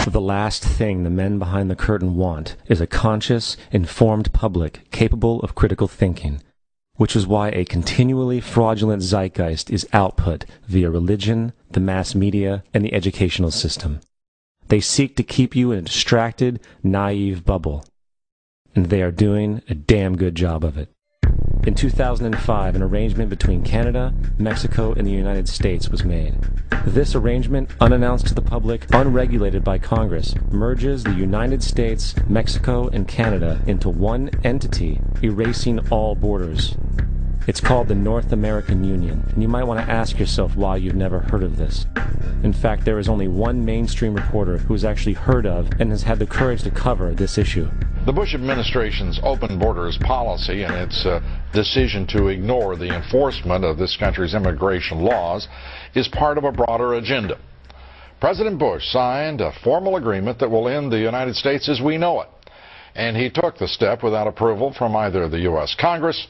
The last thing the men behind the curtain want is a conscious, informed public capable of critical thinking, which is why a continually fraudulent zeitgeist is output via religion, the mass media, and the educational system. They seek to keep you in a distracted, naive bubble, and they are doing a damn good job of it. In 2005, an arrangement between Canada, Mexico, and the United States was made. This arrangement, unannounced to the public, unregulated by Congress, merges the United States, Mexico, and Canada into one entity, erasing all borders. It's called the North American Union, and you might want to ask yourself why you've never heard of this. In fact, there is only one mainstream reporter who has actually heard of and has had the courage to cover this issue. The Bush administration's open borders policy and its decision to ignore the enforcement of this country's immigration laws is part of a broader agenda. President Bush signed a formal agreement that will end the United States as we know it, and he took the step without approval from either the U.S. Congress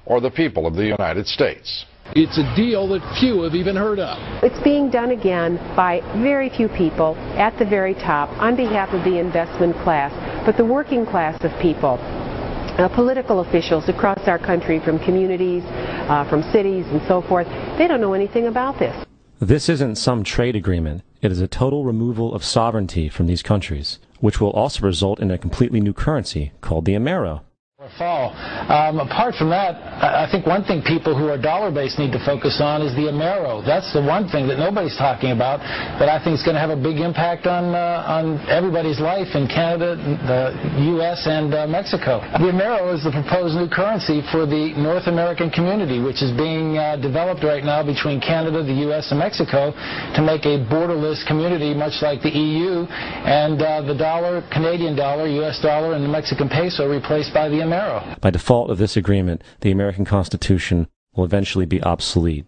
or the people of the United States. It's a deal that few have even heard of. It's being done again by very few people at the very top on behalf of the investment class, but the working class of people, political officials across our country, from communities, from cities and so forth, they don't know anything about this. This isn't some trade agreement. It is a total removal of sovereignty from these countries, which will also result in a completely new currency called the Amero. Fall. Apart from that, I think one thing people who are dollar-based need to focus on is the Amero. That's the one thing that nobody's talking about that I think is going to have a big impact on everybody's life in Canada, the U.S., and Mexico. The Amero is the proposed new currency for the North American community, which is being developed right now between Canada, the U.S., and Mexico to make a borderless community, much like the EU, and the dollar, Canadian dollar, U.S. dollar, and the Mexican peso replaced by the Amero. By default of this agreement, the American Constitution will eventually be obsolete.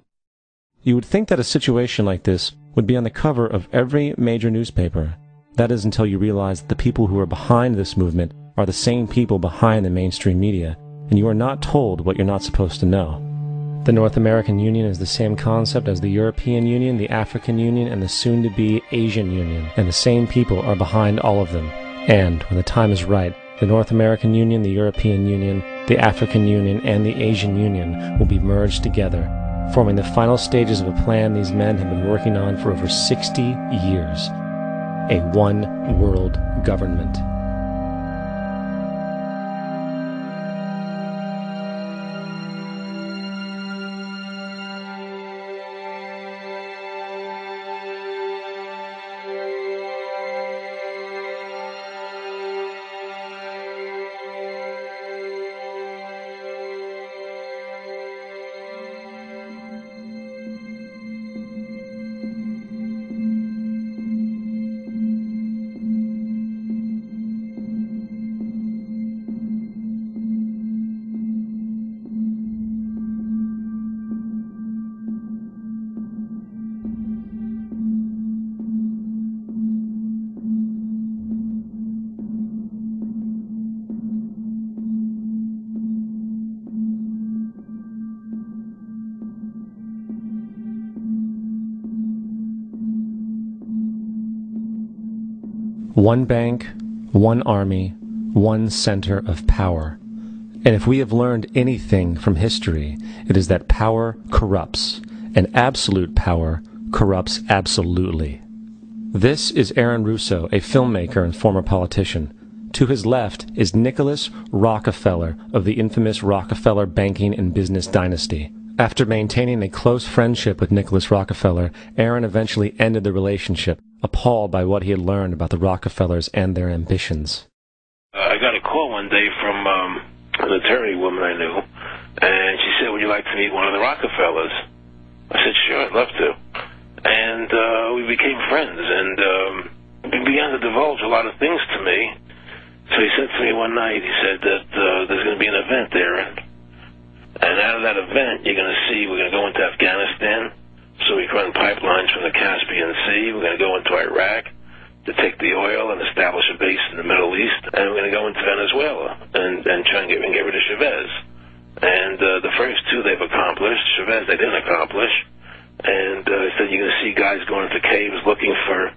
You would think that a situation like this would be on the cover of every major newspaper. That is until you realize that the people who are behind this movement are the same people behind the mainstream media, and you are not told what you're not supposed to know. The North American Union is the same concept as the European Union, the African Union, and the soon-to-be Asian Union, and the same people are behind all of them. And, when the time is right, the North American Union, the European Union, the African Union, and the Asian Union will be merged together, forming the final stages of a plan these men have been working on for over 60 years. A one-world government. One bank, one army, one center of power. And if we have learned anything from history, it is that power corrupts, and absolute power corrupts absolutely. This is Aaron Russo, a filmmaker and former politician. To his left is Nicholas Rockefeller of the infamous Rockefeller banking and business dynasty. After maintaining a close friendship with Nicholas Rockefeller, Aaron eventually ended the relationship, appalled by what he had learned about the Rockefellers and their ambitions. I got a call one day from an attorney woman I knew, and she said, "Would you like to meet one of the Rockefellers?" I said, "Sure, I'd love to." And we became friends, and he began to divulge a lot of things to me. So he said to me one night, he said that there's going to be an event there, and out of that event, you're going to see we're going to go into Afghanistan, so we can run pipelines from the Caspian Sea. We're going to go into Iraq to take the oil and establish a base in the Middle East, and we're going to go into Venezuela and try and get rid of Chavez. And the first two they've accomplished. Chavez they didn't accomplish. And he said you're going to see guys going into caves looking for